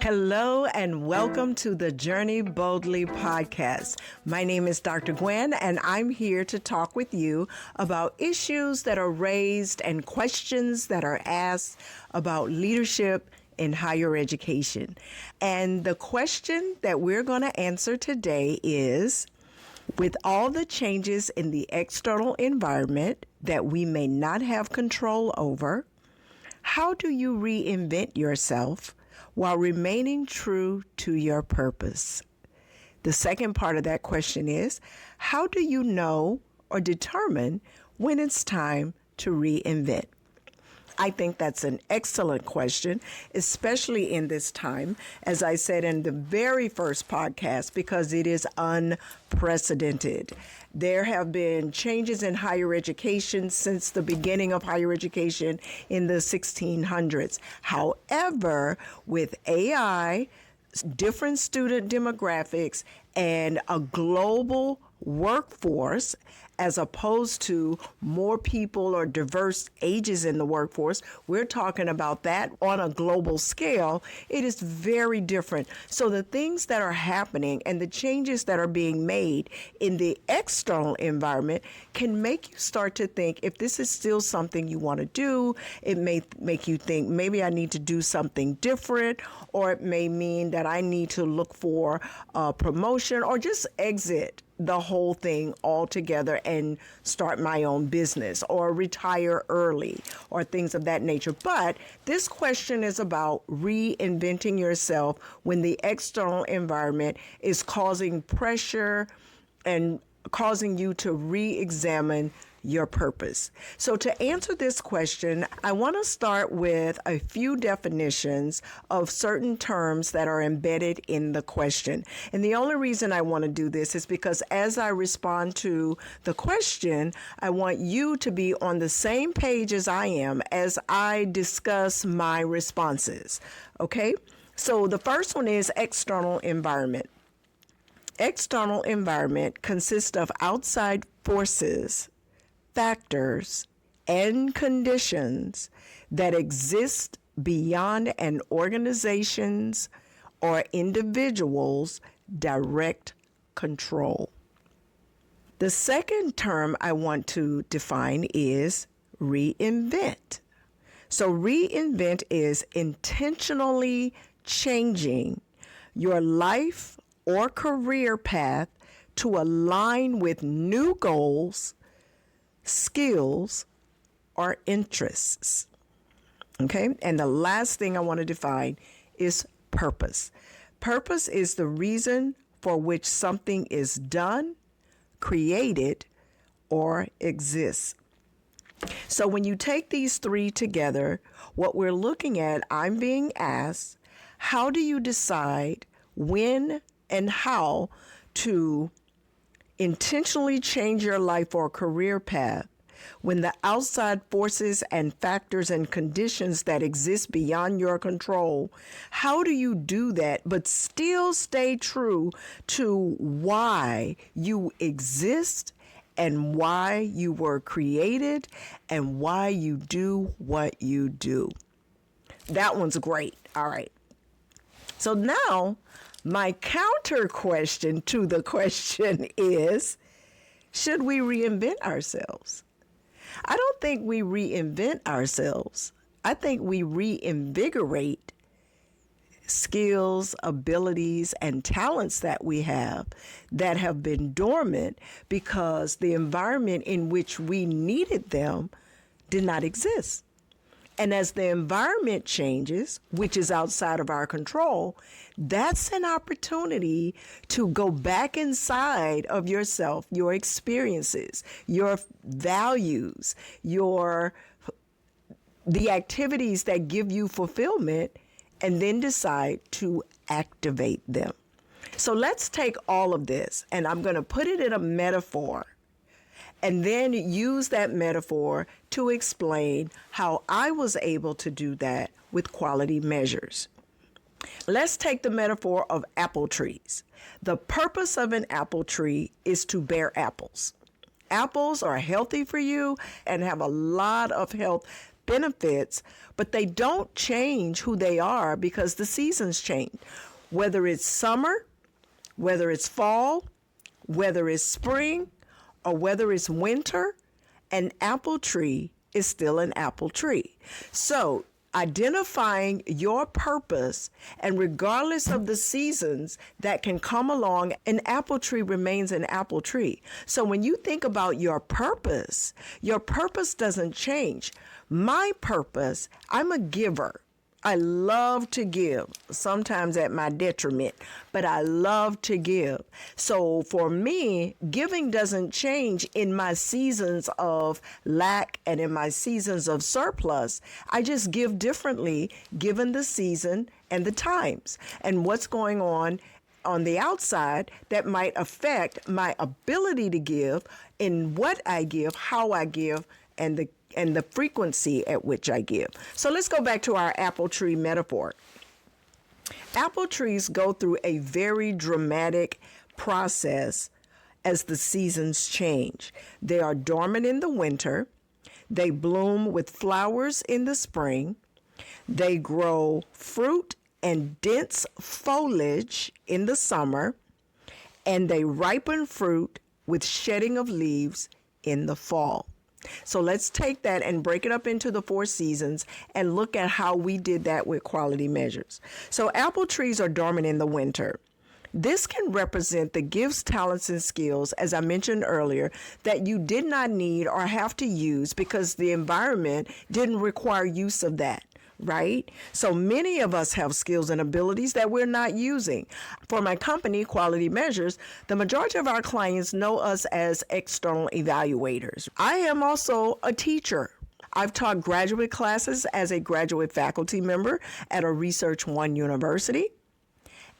Hello and welcome to the Journey Boldly podcast. My name is Dr. Gwen and I'm here to talk with you about issues that are raised and questions that are asked about leadership in higher education. And the question that we're going to answer today is, with all the changes in the external environment that we may not have control over, how do you reinvent yourself while remaining true to your purpose? The second part of that question is, how do you know or determine when it's time to reinvent? I think that's an excellent question, especially in this time, as I said in the very first podcast, because it is unprecedented. There have been changes in higher education since the beginning of higher education in the 1600s. However, with AI, different student demographics, and a global workforce, as opposed to more people or diverse ages in the workforce, we're talking about that on a global scale. It is very different. So the things that are happening and the changes that are being made in the external environment can make you start to think if this is still something you want to do. It may make you think maybe I need to do something different, or it may mean that I need to look for a promotion or just exit the whole thing altogether and start my own business or retire early or things of that nature. But this question is about reinventing yourself when the external environment is causing pressure and causing you to re-examine your purpose. So to answer this question, I want to start with a few definitions of certain terms that are embedded in the question. And the only reason I want to do this is because as I respond to the question, I want you to be on the same page as I am as I discuss my responses. Okay? So the first one is external environment. External environment consists of outside forces, factors, and conditions that exist beyond an organization's or individual's direct control. The second term I want to define is reinvent. So reinvent is intentionally changing your life or career path to align with new goals, skills, or interests. Okay? And the last thing I want to define is purpose. Purpose is the reason for which something is done, created, or exists. So when you take these three together, what we're looking at, I'm being asked, how do you decide when and how to intentionally change your life or career path when the outside forces and factors and conditions that exist beyond your control? How do you do that but still stay true to why you exist and why you were created and why you do what you do? That one's great. All right. So now my counter question to the question is, should we reinvent ourselves? I don't think we reinvent ourselves. I think we reinvigorate skills, abilities, and talents that we have that have been dormant because the environment in which we needed them did not exist. And as the environment changes, which is outside of our control, that's an opportunity to go back inside of yourself, your experiences, your values, the activities that give you fulfillment, and then decide to activate them. So let's take all of this, and I'm going to put it in a metaphor, and then use that metaphor to explain how I was able to do that with quality measures. Let's take the metaphor of apple trees. The purpose of an apple tree is to bear apples. Apples are healthy for you and have a lot of health benefits, but they don't change who they are because the seasons change. Whether it's summer, whether it's fall, whether it's spring, or whether it's winter, an apple tree is still an apple tree. So identifying your purpose, and regardless of the seasons that can come along, an apple tree remains an apple tree. So when you think about your purpose doesn't change. My purpose, I'm a giver. I love to give, sometimes at my detriment, but I love to give. So for me, giving doesn't change in my seasons of lack and in my seasons of surplus. I just give differently given the season and the times and what's going on the outside that might affect my ability to give in what I give, how I give, and the frequency at which I give. So let's go back to our apple tree metaphor. Apple trees go through a very dramatic process as the seasons change. They are dormant in the winter. They bloom with flowers in the spring. They grow fruit and dense foliage in the summer. And they ripen fruit with shedding of leaves in the fall. So let's take that and break it up into the 4 seasons and look at how we did that with quality measures. So apple trees are dormant in the winter. This can represent the gifts, talents, and skills, as I mentioned earlier, that you did not need or have to use because the environment didn't require use of that. Right? So many of us have skills and abilities that we're not using. For my company, Quality Measures, the majority of our clients know us as external evaluators. I am also a teacher. I've taught graduate classes as a graduate faculty member at a Research One university.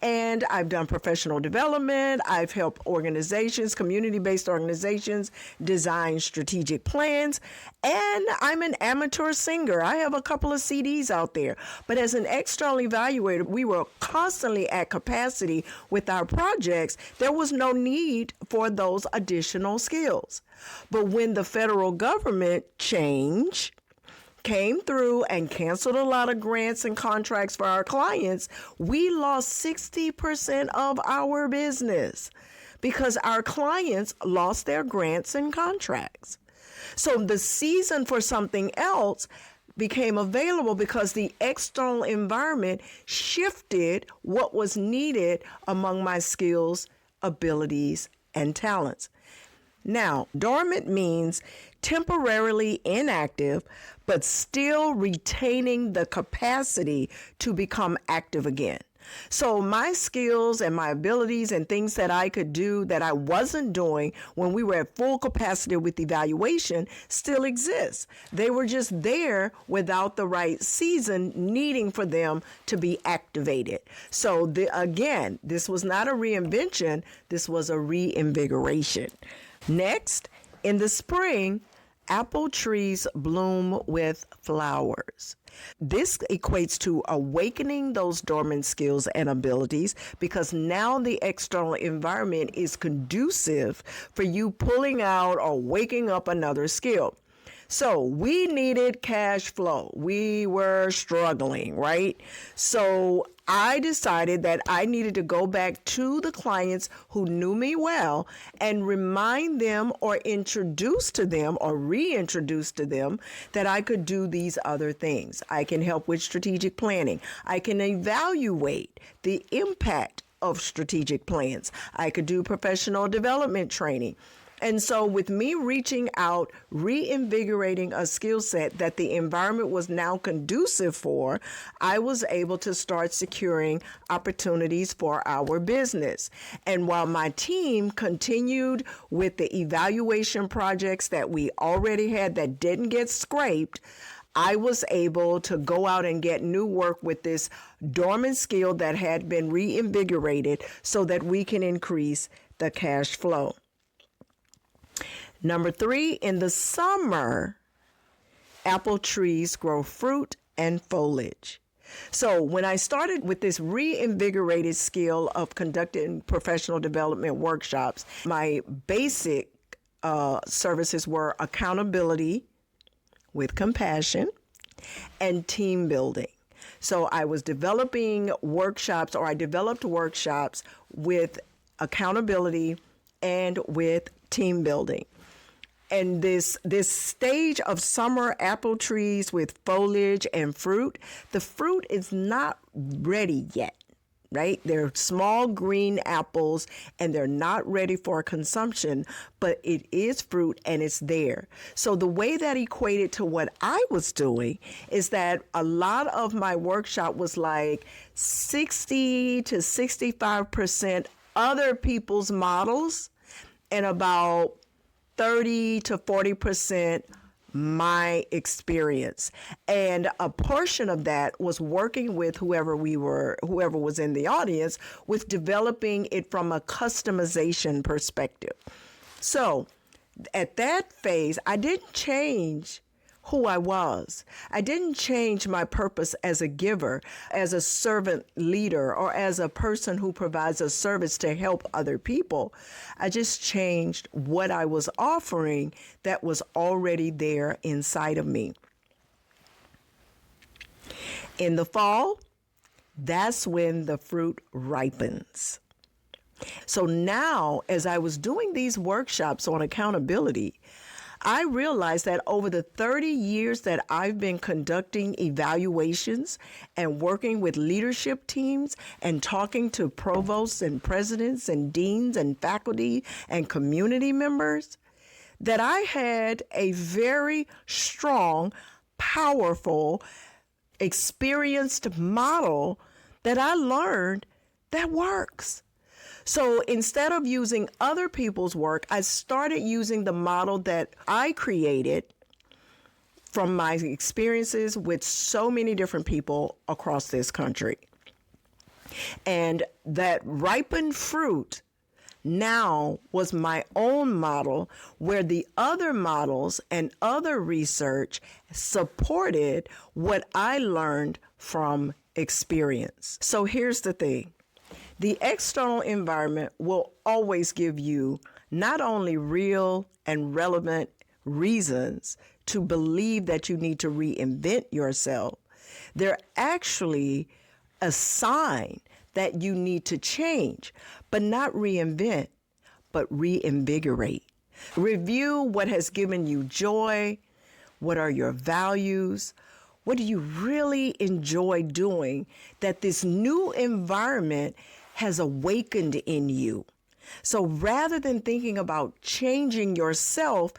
And I've done professional development. I've helped organizations, community-based organizations, design strategic plans. And I'm an amateur singer. I have a couple of CDs out there. But as an external evaluator, we were constantly at capacity with our projects. There was no need for those additional skills. But when the federal government came through and canceled a lot of grants and contracts for our clients, we lost 60% of our business because our clients lost their grants and contracts. So the season for something else became available because the external environment shifted what was needed among my skills, abilities, and talents. Now, dormant means temporarily inactive, but still retaining the capacity to become active again. So my skills and my abilities and things that I could do that I wasn't doing when we were at full capacity with evaluation still exist. They were just there without the right season needing for them to be activated. So again, this was not a reinvention, this was a reinvigoration. Next, in the spring, apple trees bloom with flowers. This equates to awakening those dormant skills and abilities because now the external environment is conducive for you pulling out or waking up another skill. So we needed cash flow. We were struggling, right? So I decided that I needed to go back to the clients who knew me well and remind them or introduce to them or reintroduce to them that I could do these other things. I can help with strategic planning. I can evaluate the impact of strategic plans. I could do professional development training. And so with me reaching out, reinvigorating a skill set that the environment was now conducive for, I was able to start securing opportunities for our business. And while my team continued with the evaluation projects that we already had that didn't get scraped, I was able to go out and get new work with this dormant skill that had been reinvigorated so that we can increase the cash flow. Number 3, in the summer, apple trees grow fruit and foliage. So when I started with this reinvigorated skill of conducting professional development workshops, my basic services were accountability with compassion, and team building. So I was developing workshops, or I developed workshops with accountability and with team building. And this stage of summer apple trees with foliage and fruit, the fruit is not ready yet, right? They're small green apples and they're not ready for consumption, but it is fruit and it's there. So the way that equated to what I was doing is that a lot of my workshop was like 60 to 65% other people's models and about 30 to 40% my experience. And a portion of that was working with whoever was in the audience, with developing it from a customization perspective. So at that phase, I didn't change who I was. I didn't change my purpose as a giver, as a servant leader, or as a person who provides a service to help other people. I just changed what I was offering that was already there inside of me. In the fall, that's when the fruit ripens. So now, as I was doing these workshops on accountability, I realized that over the 30 years that I've been conducting evaluations and working with leadership teams and talking to provosts and presidents and deans and faculty and community members, that I had a very strong, powerful, experienced model that I learned that works. So instead of using other people's work, I started using the model that I created from my experiences with so many different people across this country. And that ripened fruit now was my own model, where the other models and other research supported what I learned from experience. So here's the thing. The external environment will always give you not only real and relevant reasons to believe that you need to reinvent yourself, they're actually a sign that you need to change, but not reinvent, but reinvigorate. Review what has given you joy, what are your values, what do you really enjoy doing that this new environment has awakened in you. So rather than thinking about changing yourself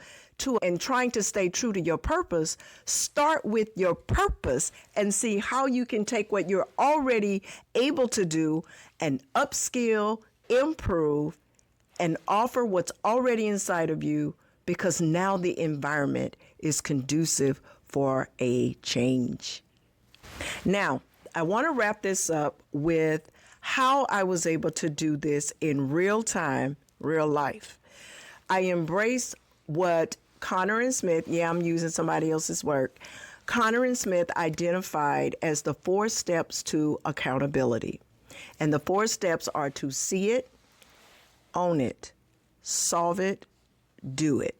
and trying to stay true to your purpose, start with your purpose and see how you can take what you're already able to do and upskill, improve, and offer what's already inside of you, because now the environment is conducive for a change. Now, I want to wrap this up with how I was able to do this in real time, real life. I embraced what Connor and Smith, I'm using somebody else's work, Connor and Smith identified as the 4 steps to accountability. And the 4 steps are to see it, own it, solve it, do it.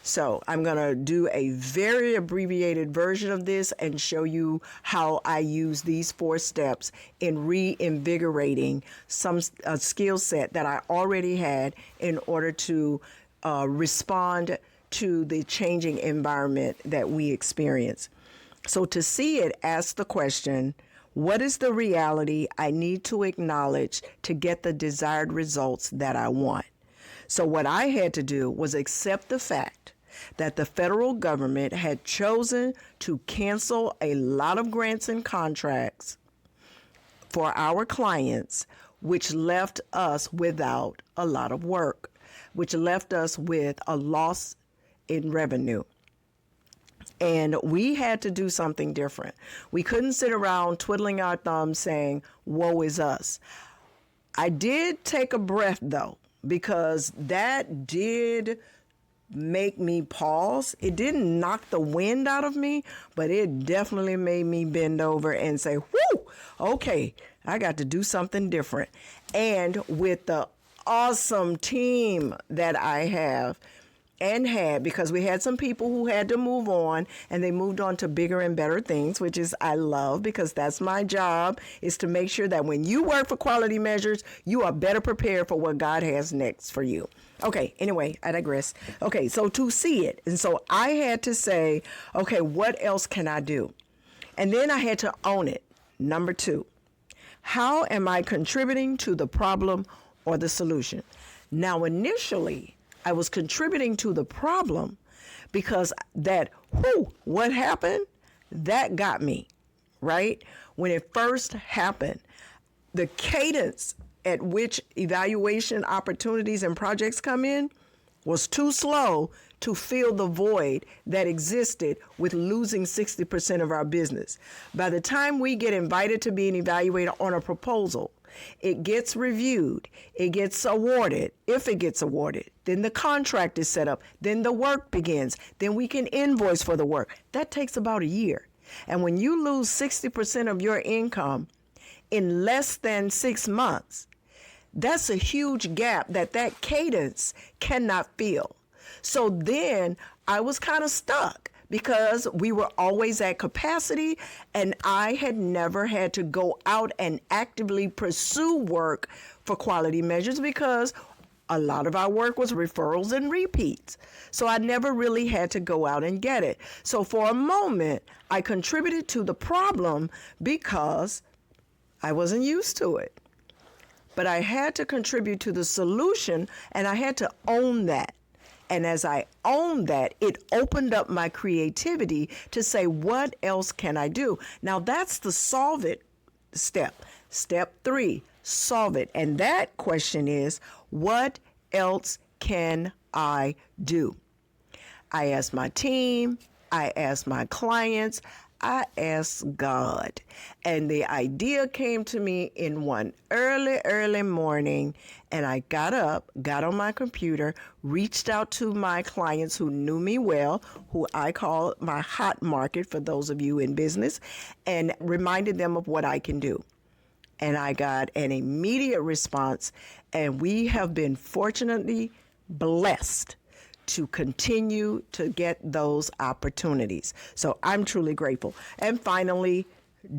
So I'm going to do a very abbreviated version of this and show you how I use these 4 steps in reinvigorating some skill set that I already had in order to respond to the changing environment that we experience. So to see it, ask the question, what is the reality I need to acknowledge to get the desired results that I want? So what I had to do was accept the fact that the federal government had chosen to cancel a lot of grants and contracts for our clients, which left us without a lot of work, which left us with a loss in revenue. And we had to do something different. We couldn't sit around twiddling our thumbs saying, woe is us. I did take a breath, though, because that did make me pause. It didn't knock the wind out of me, but it definitely made me bend over and say, whoo, okay, I got to do something different. And with the awesome team that I have, and because we had some people who had to move on, and they moved on to bigger and better things, which is I love, because that's my job, is to make sure that when you work for quality measures, you are better prepared for what God has next for you. Okay, anyway, I digress. Okay, so to see it. And so I had to say, okay, what else can I do? And then I had to own it. Number 2, how am I contributing to the problem or the solution? Now, initially, I was contributing to the problem because what happened, that got me, right? When it first happened, the cadence at which evaluation opportunities and projects come in was too slow to fill the void that existed with losing 60% of our business. By the time we get invited to be an evaluator on a proposal, it gets reviewed, it gets awarded. If it gets awarded, then the contract is set up, then the work begins, then we can invoice for the work. That takes about a year. And when you lose 60% of your income in less than 6 months, that's a huge gap that cadence cannot fill. So then I was kind of stuck because we were always at capacity, and I had never had to go out and actively pursue work for quality measures because a lot of our work was referrals and repeats. So I never really had to go out and get it. So for a moment, I contributed to the problem because I wasn't used to it. But I had to contribute to the solution, and I had to own that. And as I owned that, it opened up my creativity to say, what else can I do? Now, that's the solve it step. Step 3, solve it. And that question is, what else can I do? I asked my team, I asked my clients, I asked God, and the idea came to me in one early morning, and I got up, got on my computer, reached out to my clients who knew me well, who I call my hot market for those of you in business, and reminded them of what I can do. And I got an immediate response, and we have been fortunately blessed to continue to get those opportunities. So I'm truly grateful. And finally,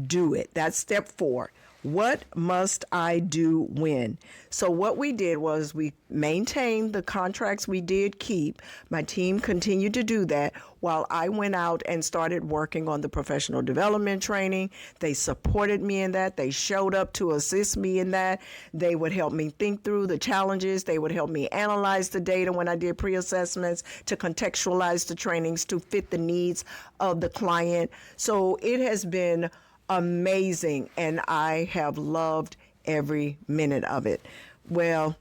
do it. That's step 4. What must I do when? So what we did was we maintained the contracts we did keep. My team continued to do that while I went out and started working on the professional development training. They supported me in that. They showed up to assist me in that. They would help me think through the challenges. They would help me analyze the data when I did pre-assessments to contextualize the trainings to fit the needs of the client. So it has been amazing, and I have loved every minute of it. Well,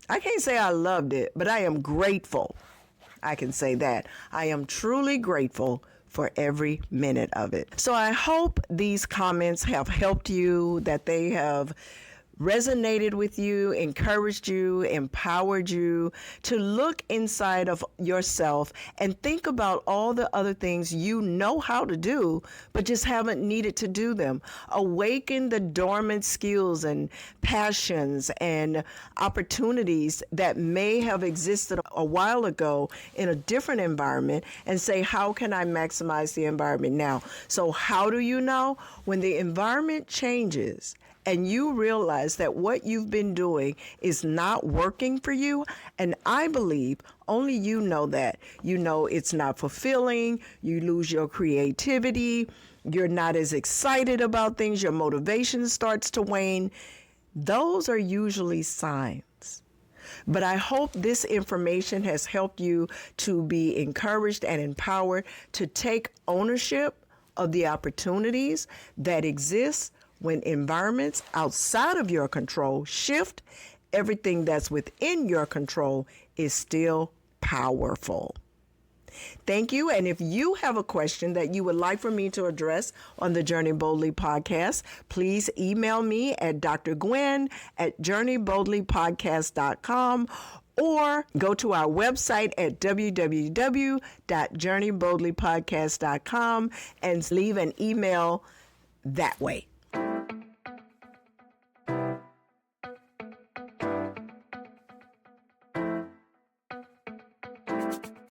I can't say I loved it, but I am grateful. I can say that. I am truly grateful for every minute of it. So I hope these comments have helped you, that they have resonated with you, encouraged you, empowered you to look inside of yourself and think about all the other things you know how to do, but just haven't needed to do them. Awaken the dormant skills and passions and opportunities that may have existed a while ago in a different environment and say, how can I maximize the environment now? So how do you know? When the environment changes, and you realize that what you've been doing is not working for you, and I believe only you know that. You know it's not fulfilling, you lose your creativity, you're not as excited about things, your motivation starts to wane. Those are usually signs. But I hope this information has helped you to be encouraged and empowered to take ownership of the opportunities that exist. When environments outside of your control shift, everything that's within your control is still powerful. Thank you. And if you have a question that you would like for me to address on the Journey Boldly podcast, please email me at drgwen@journeyboldlypodcast.com or go to our website at www.journeyboldlypodcast.com and leave an email that way.